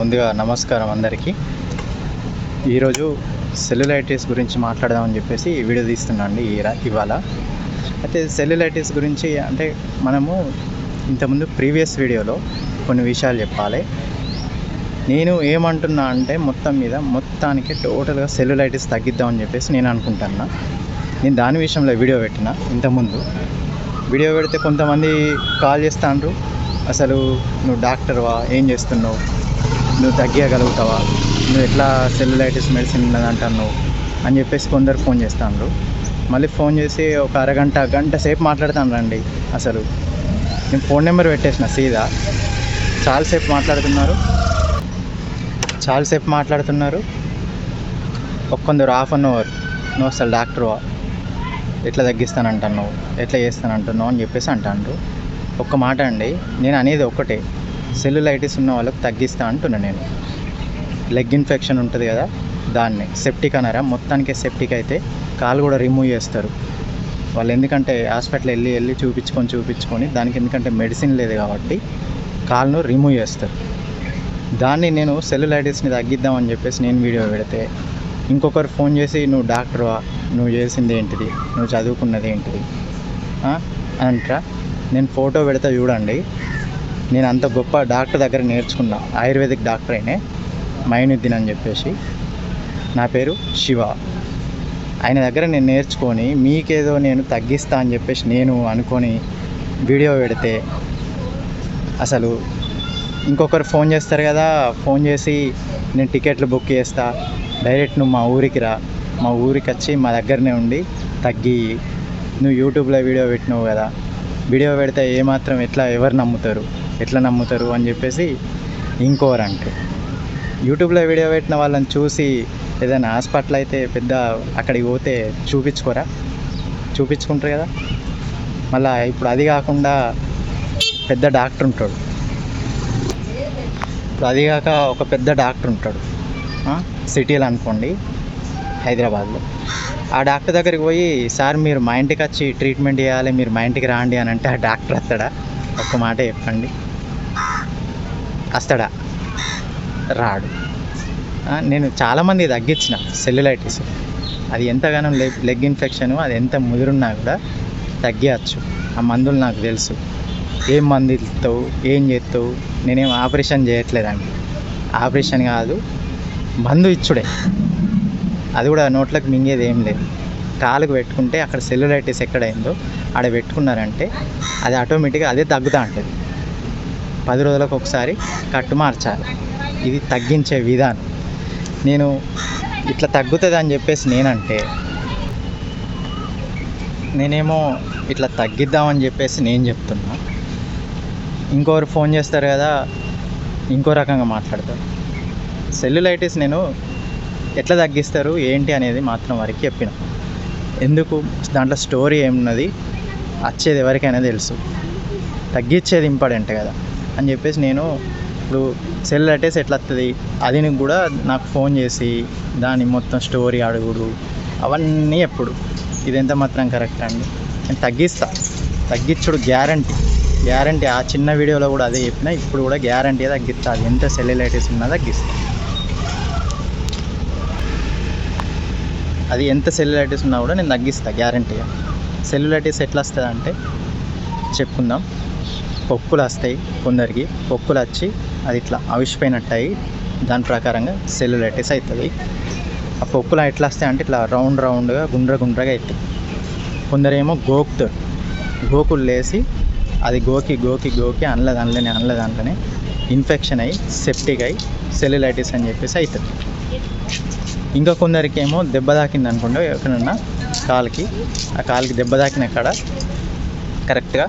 ముందుగా నమస్కారం అందరికీ. ఈరోజు సెల్యులైటిస్ గురించి మాట్లాడదామని చెప్పేసి వీడియో తీస్తున్నా అండి ఇవాళ. అయితే సెల్యులైటిస్ గురించి అంటే మనము ఇంతకుముందు ప్రీవియస్ వీడియోలో కొన్ని విషయాలు చెప్పాలి. నేను ఏమంటున్నా అంటే మొత్తానికి టోటల్గా సెల్యులైటిస్ తగ్గిద్దామని చెప్పేసి నేను అనుకుంటున్నా. నేను దాని విషయంలో వీడియో పెట్టిన. ఇంతకుముందు వీడియో పెడితే కొంతమంది కాల్ చేస్తాండ్రు, అసలు నువ్వు డాక్టర్వా, ఏం చేస్తున్నావు, నువ్వు తగ్గగలుగుతావా, నువ్వు ఎట్లా సెల్యులైటిస్ మెడిసిన్ ఉన్నదంటున్నావు అని చెప్పేసి కొందరు ఫోన్ చేస్తాను. మళ్ళీ ఫోన్ చేసి ఒక గంట సేపు మాట్లాడుతాను రండి. అసలు నేను ఫోన్ నెంబర్ పెట్టేసిన సీదా. చాలాసేపు మాట్లాడుతున్నారు. కొందరు హాఫ్ అన్ అవర్, నువ్వు అసలు డాక్టర్వా, ఎట్లా తగ్గిస్తానంటున్నావు, ఎట్లా చేస్తానంటున్నావు అని చెప్పేసి అంటాను. ఒక్క మాట అండి, నేను అనేది ఒక్కటే, సెల్యులైటిస్ ఉన్న వాళ్ళకి తగ్గిస్తా అంటున్నా. నేను లెగ్ ఇన్ఫెక్షన్ ఉంటుంది కదా, దాన్ని సెప్టిక్ అనరా, మొత్తానికి సెప్టిక్ అయితే కాలు కూడా రిమూవ్ చేస్తారు వాళ్ళు. ఎందుకంటే హాస్పిటల్ వెళ్ళి చూపించుకొని దానికి ఎందుకంటే మెడిసిన్ లేదు కాబట్టి కాలును రిమూవ్ చేస్తారు. దాన్ని నేను సెల్యులైటిస్ని తగ్గిద్దామని చెప్పేసి నేను వీడియో పెడితే ఇంకొకరు ఫోన్ చేసి నువ్వు డాక్టర్వా, నువ్వు చేసింది ఏంటిది, నువ్వు చదువుకున్నది ఏంటిది అంటారా. నేను ఫోటో పెడతా చూడండి. నేను అంత గొప్ప డాక్టర్ దగ్గర నేర్చుకున్నా, ఆయుర్వేదిక్ డాక్టర్ అయినే, మైనుద్దీన్ అని చెప్పేసి. నా పేరు శివ. ఆయన దగ్గర నేను నేర్చుకొని మీకేదో నేను తగ్గిస్తా అని చెప్పేసి నేను అనుకొని వీడియో పెడితే అసలు ఇంకొకరు ఫోన్ చేస్తారు కదా, ఫోన్ చేసి నేను టికెట్లు బుక్ చేస్తా, డైరెక్ట్ నువ్వు మా ఊరికి రా, మా ఊరికి వచ్చి మా దగ్గరనే ఉండి తగ్గి, నువ్వు యూట్యూబ్లో వీడియో పెట్టినావు కదా, వీడియో పెడితే ఏమాత్రం ఎవరు నమ్ముతారు అని చెప్పేసి ఇంకోరు అంటారు. యూట్యూబ్లో వీడియో పెట్టిన వాళ్ళని చూసి ఏదైనా హాస్పిటల్ అయితే పెద్ద అక్కడికి పోతే చూపించుకుంటారు కదా. మళ్ళీ ఇప్పుడు అది కాకుండా పెద్ద డాక్టర్ ఉంటాడు, ఒక పెద్ద డాక్టర్ ఉంటాడు సిటీలో అనుకోండి, హైదరాబాద్లో. ఆ డాక్టర్ దగ్గరికి పోయి, సార్ మీరు మా ఇంటికి వచ్చి ట్రీట్మెంట్ చేయాలి, మీరు మా ఇంటికి రాండి అని అంటే ఆ డాక్టర్ వస్తాడా? ఒక్క మాట చెప్పండి, వస్తాడా? రాడు. నేను చాలామంది తగ్గించిన సెల్యులైటిస్. అది ఎంతగానో లెగ్ ఇన్ఫెక్షన్, అది ఎంత ముదురున్నా కూడా తగ్గవచ్చు. ఆ మందులు నాకు తెలుసు. ఏం మందు ఇస్తావు, ఏం చేస్తావు, నేనేం ఆపరేషన్ చేయట్లేదండి. ఆపరేషన్ కాదు, మందు ఇచ్చుడే. అది కూడా నోట్లకు మింగేది ఏం లేదు. కాలుకు పెట్టుకుంటే అక్కడ సెల్యులైటిస్ ఎక్కడైందో ఆడ పెట్టుకున్నారంటే అది ఆటోమేటిక్గా అదే తగ్గుతూ ఉంటుంది. 10 రోజులకు ఒకసారి కట్టు మార్చాలి. ఇది తగ్గించే విధానం. నేను ఇట్లా తగ్గుతుంది అని చెప్పేసి నేనేమో ఇట్లా తగ్గిద్దామని చెప్పేసి నేను చెప్తున్నా. ఇంకోరు ఫోన్ చేస్తారు కదా, ఇంకో రకంగా మాట్లాడతారు. సెల్యులైటిస్ నేను ఎట్లా తగ్గిస్తారు ఏంటి అనేది మాత్రం వారికి చెప్పిన. ఎందుకు, దాంట్లో స్టోరీ ఏమున్నది, వచ్చేది ఎవరికైనా తెలుసు, తగ్గించేది ఇంపార్టెంట్ కదా అని చెప్పేసి నేను ఇప్పుడు సెల్యులైటిస్ ఎట్లా వస్తుంది అది కూడా నాకు ఫోన్ చేసి దాని మొత్తం స్టోరీ అడుగుడు అవన్నీ ఎప్పుడు ఇది ఎంత మాత్రం కరెక్ట్ అండి. నేను తగ్గించుడు గ్యారంటీ. ఆ చిన్న వీడియోలో కూడా అదే చెప్పిన, ఇప్పుడు కూడా గ్యారంటీ తగ్గిస్తా. అది ఎంత సెల్యులైటిస్ ఉన్నా తగ్గిస్తా. అది ఎంత సెల్యులైటిస్ ఉన్నా కూడా నేను తగ్గిస్తా గ్యారంటీగా. సెల్యులైటిస్ ఎట్లా వస్తుంది అంటే చెప్పుకుందాం. పొక్కులు వస్తాయి కొందరికి, పొక్కులు వచ్చి అది ఇట్లా అవిసిపోయినట్టు అయ్యి దాని ప్రకారంగా సెల్యులైటిస్ అవుతుంది. ఆ పొక్కులు ఎట్లా వస్తాయి అంటే ఇట్లా రౌండ్గా గుండ్రగా అవుతాయి. కొందరేమో గోకులు లేసి అది గోకి దాంట్లోనే ఇన్ఫెక్షన్ అయ్యి సెప్టిక్ అయ్యి సెల్యులైటిస్ అని చెప్పేసి అవుతుంది. ఇంకా కొందరికి ఏమో దెబ్బ తాకింది అనుకోండి ఎక్కడన్నా ఆ కాలికి దెబ్బ తాకిన కాడ కరెక్ట్గా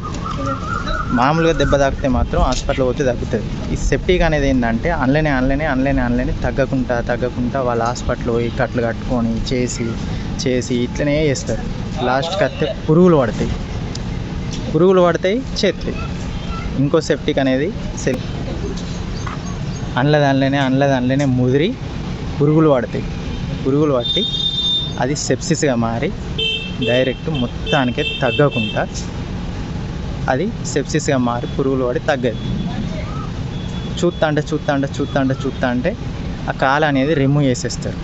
మామూలుగా దెబ్బ తాకితే మాత్రం హాస్పిటల్ పోతే తగ్గుతుంది. ఈ సెప్టిక్ అనేది ఏంటంటే అనలేనే తగ్గకుండా వాళ్ళ హాస్పిటల్ పోయి కట్లు కట్టుకొని చేసి ఇట్లనే చేస్తారు. లాస్ట్కి వస్తే పురుగులు పడతాయి చేస్తాయి. ఇంకో సెప్టిక్ అనేది అనలేనే ముదిరి పురుగులు పట్టి అది సెప్సిస్గా మారి డైరెక్ట్ మొత్తానికే తగ్గకుండా అది సెప్సిస్గా మారి పురుగులు పడి తగ్గదు. చూస్తా అంటే ఆ కాలు అనేది రిమూవ్ చేసేస్తారు.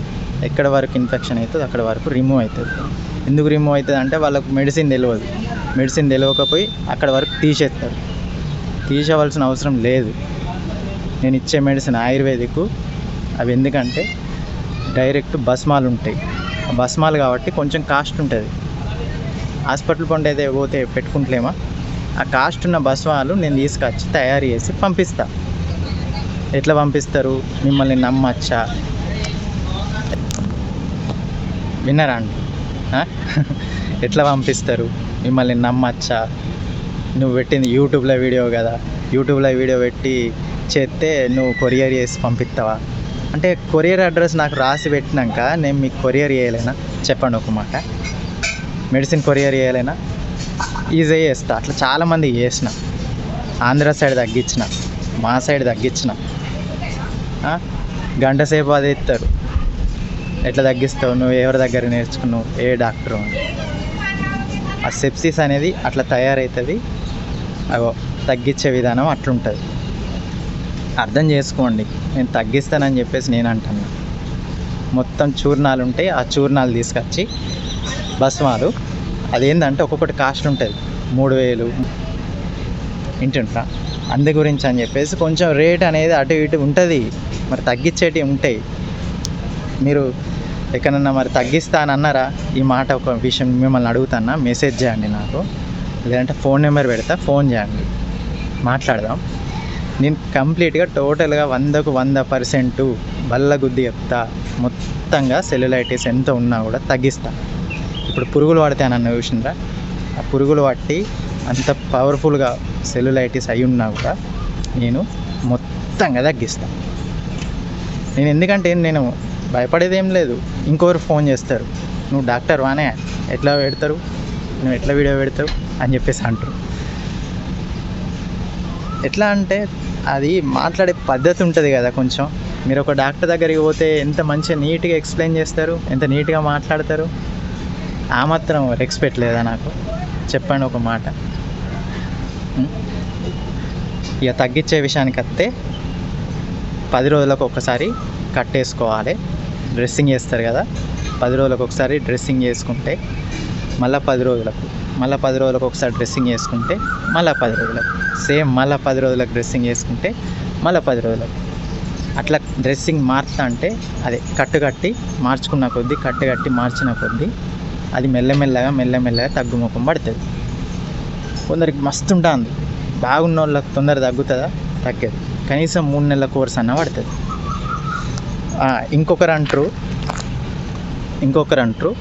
ఎక్కడ వరకు ఇన్ఫెక్షన్ అవుతుంది అక్కడ వరకు రిమూవ్ అవుతుంది. ఎందుకు రిమూవ్ అవుతుంది అంటే వాళ్ళకు మెడిసిన్ తెలియకపోయి అక్కడ వరకు తీసేస్తారు. తీసేవలసిన అవసరం లేదు. నేను ఇచ్చే మెడిసిన్ ఆయుర్వేదిక్. అవి ఎందుకంటే డైరెక్ట్ భస్మాలు ఉంటాయి. ఆ భస్మాలు కాబట్టి కొంచెం కాస్ట్ ఉంటుంది. హాస్పిటల్ పండు పోతే పెట్టుకుంటలేమా, ఆ కాస్ట్ ఉన్న భస్మాలు నేను తీసుకొచ్చి తయారు చేసి పంపిస్తా. ఎట్లా పంపిస్తారు? మిమ్మల్ని నమ్మచ్చా? విన్నారా అండి? ఎట్లా పంపిస్తారు? మిమ్మల్ని నమ్మచ్చా? నువ్వు పెట్టింది యూట్యూబ్లో వీడియో కదా, యూట్యూబ్లో వీడియో పెట్టి చేస్తే నువ్వు కొరియర్ చేసి పంపిస్తావా అంటే కొరియర్ అడ్రస్ నాకు రాసి పెట్టినాక నేను మీకు కొరియర్ చేయలేనా? చెప్పండి ఒక మాట. మెడిసిన్ కొరియర్ చేయలేనా? ఈజీగా చేస్తా. అట్లా చాలామంది చేసిన. ఆంధ్ర సైడ్ తగ్గించిన, మా సైడ్ తగ్గించిన. గంట సేపు అది ఇస్తారు. ఎట్లా తగ్గిస్తావు? నువ్వు ఎవరి దగ్గర నేర్చుకున్నావు? ఏ డాక్టరు అని. ఆ సెప్సిస్ అనేది అట్లా తయారవుతుంది. అగో తగ్గించే విధానం అట్లుంటుంది. అర్థం చేసుకోండి. నేను తగ్గిస్తానని చెప్పేసి నేను అంటున్నా. మొత్తం చూర్ణాలు ఉంటాయి. ఆ చూర్ణాలు తీసుకొచ్చి భస్మాలు, అదేంటంటే ఒక్కొక్కటి కాస్ట్ ఉంటుంది. 3000 వింటుంటా. అందు గురించి అని చెప్పేసి కొంచెం రేట్ అనేది అటు ఇటు ఉంటుంది. మరి తగ్గించేటివి ఉంటాయి. మీరు ఎక్కడన్నా మరి తగ్గిస్తానన్నారా? ఈ మాట ఒక విషయం మిమ్మల్ని అడుగుతానా, మెసేజ్ చేయండి నాకు, లేదంటే ఫోన్ నెంబర్ పెడతా, ఫోన్ చేయండి, మాట్లాడదాం. నేను కంప్లీట్గా టోటల్గా 100కు 100% బల్లగుద్ది చెప్తా. మొత్తంగా సెల్యులైటిస్ ఎంత ఉన్నా కూడా తగ్గిస్తా. ఇప్పుడు పురుగులు పడతానన్న చూసిండ్రా? ఆ పురుగులు పట్టి అంత పవర్ఫుల్గా సెల్యులైటిస్ అయి ఉన్నా కూడా నేను మొత్తంగా తగ్గిస్తాను. నేను ఎందుకంటే నేను భయపడేది ఏం లేదు. ఇంకొకరు ఫోన్ చేస్తారు, నువ్వు డాక్టర్ వానే, ఎట్లా పెడతారు, నువ్వు ఎట్లా వీడియో పెడతావు అని చెప్పేసి అంటారు. ఎట్లా అంటే అది మాట్లాడే పద్ధతి ఉంటుంది కదా కొంచెం. మీరు ఒక డాక్టర్ దగ్గరికి పోతే ఎంత మంచిగా నీట్గా ఎక్స్ప్లెయిన్ చేస్తారు, ఎంత నీట్గా మాట్లాడతారు. ఆ మాత్రం రెస్పెక్ట్ లేదా నాకు? చెప్పండి ఒక మాట. ఇక తగ్గించే విషయానికి వస్తే 10 రోజులకు ఒకసారి కట్టేసుకోవాలి. డ్రెస్సింగ్ చేస్తారు కదా, 10 రోజులకు ఒకసారి డ్రెస్సింగ్ చేసుకుంటే మళ్ళీ 10 రోజులకు, మళ్ళీ 10 రోజులకు ఒకసారి డ్రెస్సింగ్ చేసుకుంటే మళ్ళీ 10 రోజులకు, సేమ్ మళ్ళీ 10 రోజులకు డ్రెస్సింగ్ చేసుకుంటే మళ్ళీ 10 రోజులకు. అట్లా డ్రెస్సింగ్ మారుతా అంటే అదే కట్టుకట్టి మార్చుకున్న కొద్దీ, కట్టుకట్టి మార్చిన కొద్దీ అది మెల్లమెల్లగా తగ్గుముఖం పడుతుంది. కొందరికి మస్తు ఉంటుంది, బాగున్న వాళ్ళకి తొందర తగ్గుతుందా? తగ్గదు. కనీసం 3 నెలల కోర్స్ అన్న పడుతుంది. ఇంకొకరు అంటారు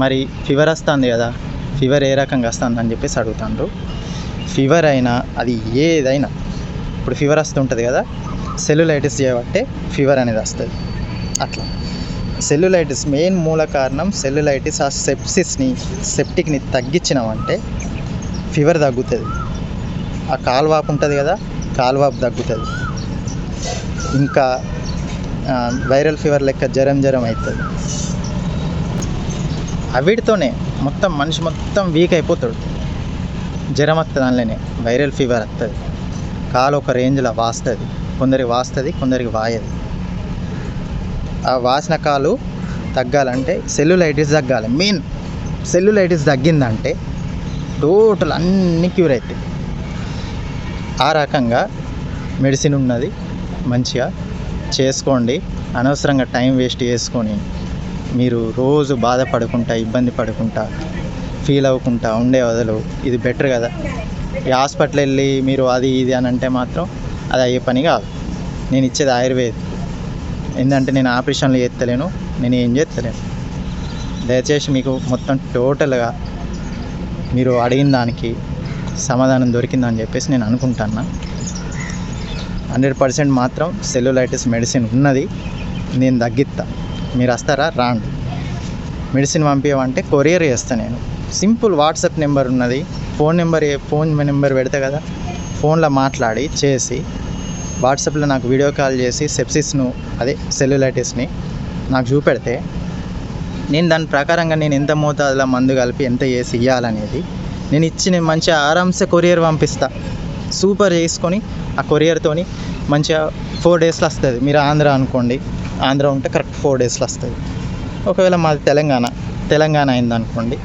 మరి ఫీవర్ వస్తుంది కదా, ఫీవర్ ఏ రకంగా వస్తుంది అని చెప్పేసి అడుగుతాండ్రు. ఫీవర్ అయినా అది ఏదైనా, ఇప్పుడు ఫీవర్ వస్తుంటుంది కదా, సెల్యులైటిస్ చేయబట్టే ఫీవర్ అనేది వస్తుంది. అట్లా సెల్యులైటిస్ మెయిన్ మూల కారణం సెల్యులైటిస్. ఆ సెప్టిక్ని తగ్గించినామంటే ఫీవర్ తగ్గుతుంది. ఆ కాలువాపు ఉంటుంది కదా, కాలువాపు తగ్గుతుంది. ఇంకా వైరల్ ఫీవర్ లెక్క జ్వరం అవుతుంది. వీటితోనే మొత్తం మనిషి మొత్తం వీక్ అయిపోతాడు. జ్వరం వస్తుంది, అందులోనే వైరల్ ఫీవర్ వస్తుంది. కాలు ఒక రేంజ్లో వాస్తుంది, కొందరికి వాస్తుంది, కొందరికి వాయదు. ఆ వాసిన కాలు తగ్గాలంటే సెల్యులైటిస్ తగ్గాలి. మెయిన్ సెల్యులైటిస్ తగ్గిందంటే టోటల్ అన్నీ క్యూర్ అవుతాయి. ఆ రకంగా మెడిసిన్ ఉన్నది, మంచిగా చేసుకోండి. అనవసరంగా టైం వేస్ట్ చేసుకొని మీరు రోజు బాధపడుకుంటా, ఇబ్బంది పడుకుంటా, ఫీల్ అవ్వకుండా ఉండే బదులు ఇది బెటర్ కదా. ఈ హాస్పిటల్ వెళ్ళి మీరు అది ఇది అని అంటే మాత్రం అది అయ్యే పని కాదు. నేను ఇచ్చేది ఆయుర్వేదం. ఏంటంటే నేను ఆపరేషన్లు చేస్తలేను, నేను ఏం చేస్తలేను. దయచేసి మీకు మొత్తం టోటల్గా మీరు అడిగిన దానికి సమాధానం దొరికిందని చెప్పేసి నేను అనుకుంటున్నా. 100% మాత్రం సెల్యులైటిస్ మెడిసిన్ ఉన్నది, నేను తగ్గిస్తా. మీరు వస్తారా? రాండి. మెడిసిన్ పంపించమంటే కొరియర్ చేస్తాను నేను. సింపుల్ వాట్సాప్ నెంబర్ ఉన్నది, ఫోన్ నెంబర్ పెడతా కదా, ఫోన్లో మాట్లాడి చేసి వాట్సాప్లో నాకు వీడియో కాల్ చేసి సెప్సిస్ను అదే సెల్యులైటిస్ని నాకు చూపెడితే నేను దాని ప్రకారంగా నేను ఎంత మోతాదులో మందు కలిపి ఎంత చేసి ఇవ్వాలనేది నేను మంచిగా ఆరామ్సే కొరియర్ పంపిస్తా. సూపర్ చేసుకొని ఆ కొరియర్తోని మంచిగా 4 డేస్లో వస్తుంది. మీరు ఆంధ్ర అనుకోండి, ఆంధ్ర ఉంటే కరెక్ట్ 4 డేస్లో వస్తుంది. ఒకవేళ మాది తెలంగాణ అయిందనుకోండి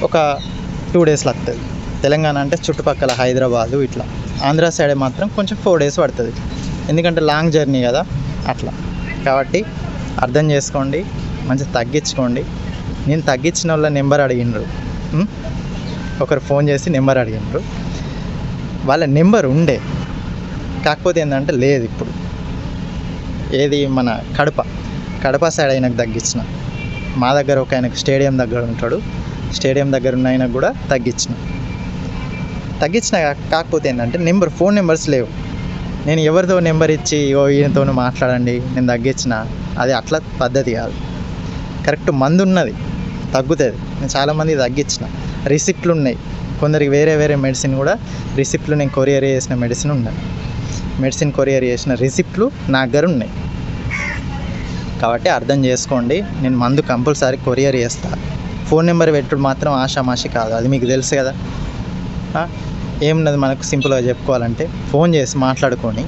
ఒక 2 డేస్లో వస్తుంది. తెలంగాణ అంటే చుట్టుపక్కల హైదరాబాదు ఇట్లా, ఆంధ్ర సైడ్ మాత్రం కొంచెం 4 డేస్ పడుతుంది, ఎందుకంటే లాంగ్ జర్నీ కదా అట్లా. కాబట్టి అర్థం చేసుకోండి, మంచిగా తగ్గించుకోండి. నేను తగ్గించిన వాళ్ళ నెంబర్ అడిగినరు, ఒకరు ఫోన్ చేసి నెంబర్ అడిగినరు. వాళ్ళ నెంబర్ ఉండే, కాకపోతే ఏంటంటే లేదు ఇప్పుడు. ఏది మన కడప సైడ్ ఆయనకు తగ్గించిన. మా దగ్గర ఒక ఆయనకు స్టేడియం దగ్గర ఉంటాడు, స్టేడియం దగ్గర ఉన్న ఆయనకు కూడా తగ్గించిన. కాకపోతే ఏంటంటే ఫోన్ నెంబర్స్ లేవు. నేను ఎవరితో నెంబర్ ఇచ్చి ఈయనతో మాట్లాడండి నేను తగ్గించిన, అది అట్లా పద్ధతి కాదు. కరెక్ట్ మందు ఉన్నది, తగ్గుతుంది. నేను చాలామంది తగ్గించిన, రిసిప్ట్లు ఉన్నాయి. కొందరికి వేరే మెడిసిన్ కూడా రిసిప్ట్లు, నేను కొరియర్ చేసిన మెడిసిన్ కొరియర్ చేసిన రిసిప్ట్లు నా దగ్గర ఉన్నాయి. కాబట్టి అర్థం చేసుకోండి, నేను మందు కంపల్సరీ కొరియర్ చేస్తా. ఫోన్ నెంబర్ పెట్టుడు మాత్రం ఆషామాషి కాదు, అది మీకు తెలుసు కదా. ఏమున్నది మనకు సింపుల్గా చెప్పుకోవాలంటే ఫోన్ చేసి మాట్లాడుకొని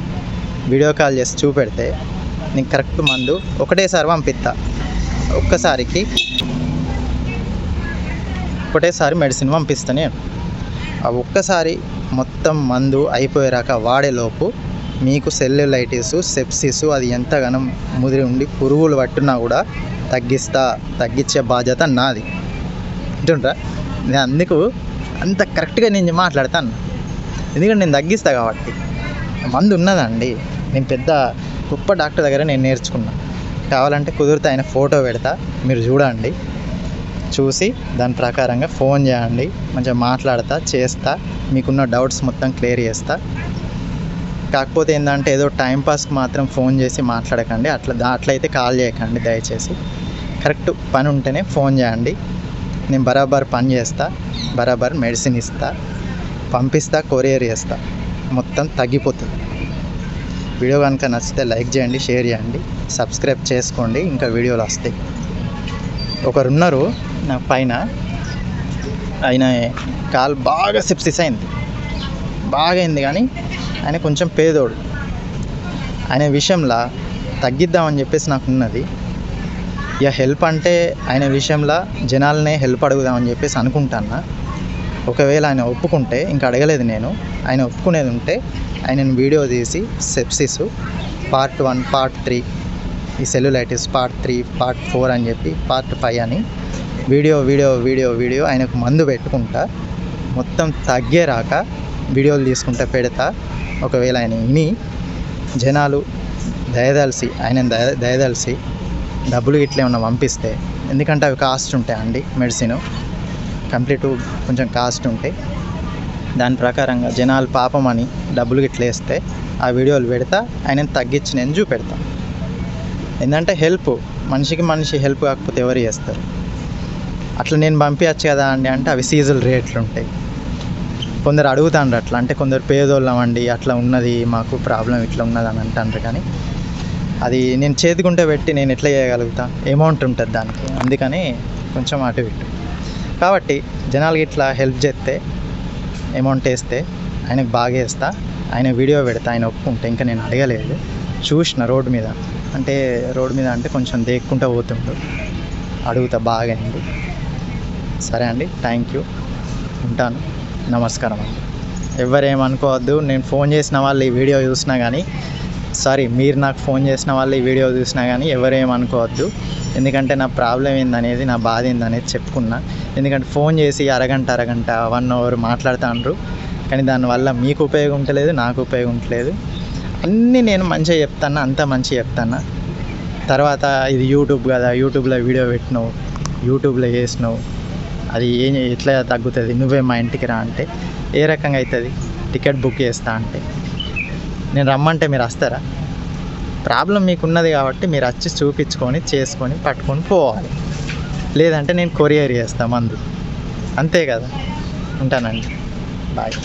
వీడియో కాల్ చేసి చూపెడితే నేను కరెక్ట్ మందు ఒకటేసారి పంపిస్తా. ఒకటేసారి మెడిసిన్ పంపిస్తానే. ఆ ఒక్కసారి మొత్తం మందు అయిపోయేరాక వాడేలోపు మీకు సెల్యులైటిస్, సెప్సిస్ అది ఎంతగానో ముదిరి ఉండి పురుగులు పట్టున్నా కూడా తగ్గించే బాధ్యత నాది. అంటుండ్రా, నేను అందుకు అంత కరెక్ట్గా నేను మాట్లాడతాను, ఎందుకంటే నేను తగ్గిస్తా కాబట్టి. మందు ఉన్నదండి, నేను పెద్ద గొప్ప డాక్టర్ దగ్గర నేను నేర్చుకున్నా. కావాలంటే కుదిరితే ఆయన ఫోటో పెడతా, మీరు చూడండి. చూసి దాని ప్రకారంగా ఫోన్ చేయండి, మంచిగా మాట్లాడతా చేస్తా, మీకున్న డౌట్స్ మొత్తం క్లియర్ చేస్తా. కాకపోతే ఏంటంటే ఏదో టైంపాస్కి మాత్రం ఫోన్ చేసి మాట్లాడకండి, అట్లయితే కాల్ చేయకండి దయచేసి. కరెక్ట్ పని ఉంటేనే ఫోన్ చేయండి. నేను బరాబర్ పని చేస్తా, బరాబర్ మెడిసిన్ ఇస్తా, పంపిస్తా, కొరియర్ చేస్తా, మొత్తం తగ్గిపోతుంది. వీడియో కనుక నచ్చితే లైక్ చేయండి, షేర్ చేయండి, సబ్స్క్రైబ్ చేసుకోండి, ఇంకా వీడియోలు వస్తాయి. ఒకరున్నారు నా పైన, ఆయన కాలు బాగా సెప్సిస్ అయింది కానీ ఆయన కొంచెం పేదోడు. ఆయన విషయంలో తగ్గిద్దామని చెప్పేసి నాకు ఉన్నది. ఇక హెల్ప్ అంటే ఆయన విషయంలో జనాలనే హెల్ప్ అడుగుదామని చెప్పేసి అనుకుంటాను. ఒకవేళ ఆయన ఒప్పుకుంటే, ఇంకా అడగలేదు నేను, ఆయన ఒప్పుకునేది ఉంటే ఆయనను వీడియో తీసి సెప్సిస్ పార్ట్ 1, పార్ట్ 3, ఈ సెల్యులైటిస్ పార్ట్ 3, పార్ట్ 4 అని చెప్పి పార్ట్ 5 అని వీడియో ఆయనకు మందు పెట్టుకుంటా, మొత్తం తగ్గేరాక వీడియోలు తీసుకుంటా పెడతా. ఒకవేళ ఆయన విని జనాలు దయదలిసి డబ్బులు ఇట్లా ఏమన్నా పంపిస్తే, ఎందుకంటే అవి కాస్ట్ ఉంటాయండి, మెడిసిన్ కంప్లీట్ కొంచెం కాస్ట్ ఉంటాయి. దాని ప్రకారంగా జనాలు పాపం అని డబ్బులు ఇట్లా వేస్తే ఆ వీడియోలు పెడతా, ఆయనను తగ్గించి నేను చూపెడతా. ఏంటంటే హెల్ప్, మనిషి హెల్ప్ కాకపోతే ఎవరు చేస్తారు? అట్లా నేను పంపించచ్చు కదా అండి అంటే అవి సీజనల్ రేట్లు ఉంటాయి. కొందరు అడుగుతాండ్రు అట్లా, అంటే కొందరు పేదోళ్ళమండి, అట్లా ఉన్నది మాకు ప్రాబ్లం ఇట్లా ఉన్నది అని అంటారు. కానీ అది నేను చేతికుంటే పెట్టి నేను ఎట్లా చేయగలుగుతా? అమౌంట్ ఉంటుంది దానికి, అందుకని కొంచెం అటు ఇటు. కాబట్టి జనాలకి ఇట్లా హెల్ప్ చేస్తే, అమౌంట్ వేస్తే ఆయనకు బాగా వేస్తా, ఆయన వీడియో పెడతా, ఆయన ఒప్పుకుంటే. ఇంకా నేను అడగలేదు, చూసిన రోడ్డు మీద అంటే కొంచెం దేక్కుంటూ పోతుండు, అడుగుతా బాగా అండి. సరే అండి, థ్యాంక్ యూ, ఉంటాను, నమస్కారం అండి. ఎవరేమనుకోవద్దు, నేను ఫోన్ చేసిన వాళ్ళు ఈ వీడియో చూసినా కానీ, మీరు నాకు ఫోన్ చేసిన వాళ్ళు ఈ వీడియో చూసినా కానీ ఎవరేమనుకోవద్దు. ఎందుకంటే నా ప్రాబ్లం ఏందనేది, నా బాధ ఏందనేది చెప్పుకున్నా. ఎందుకంటే ఫోన్ చేసి అరగంట 1 అవర్ మాట్లాడుతాండ్రు, కానీ దానివల్ల మీకు ఉపయోగం ఉంటలేదు, నాకు ఉపయోగం ఉంటలేదు. అన్నీ నేను మంచిగా చెప్తాను, అంతా మంచిగా చెప్తాను. తర్వాత ఇది యూట్యూబ్ కదా, యూట్యూబ్లో వీడియో పెట్టినావు, యూట్యూబ్లో చేసినావు, అది ఎట్లా తగ్గుతుంది? నువ్వే మా ఇంటికి రా అంటే ఏ రకంగా అవుతుంది? టికెట్ బుక్ చేస్తా అంటే నేను రమ్మంటే మీరు వస్తారా? ప్రాబ్లం మీకున్నది కాబట్టి మీరు వచ్చి చూపించుకొని చేసుకొని పట్టుకొని పోవాలి. లేదంటే నేను కొరియర్ చేస్తాను మందు, అంతే కదా. ఉంటానండి, బాయ్.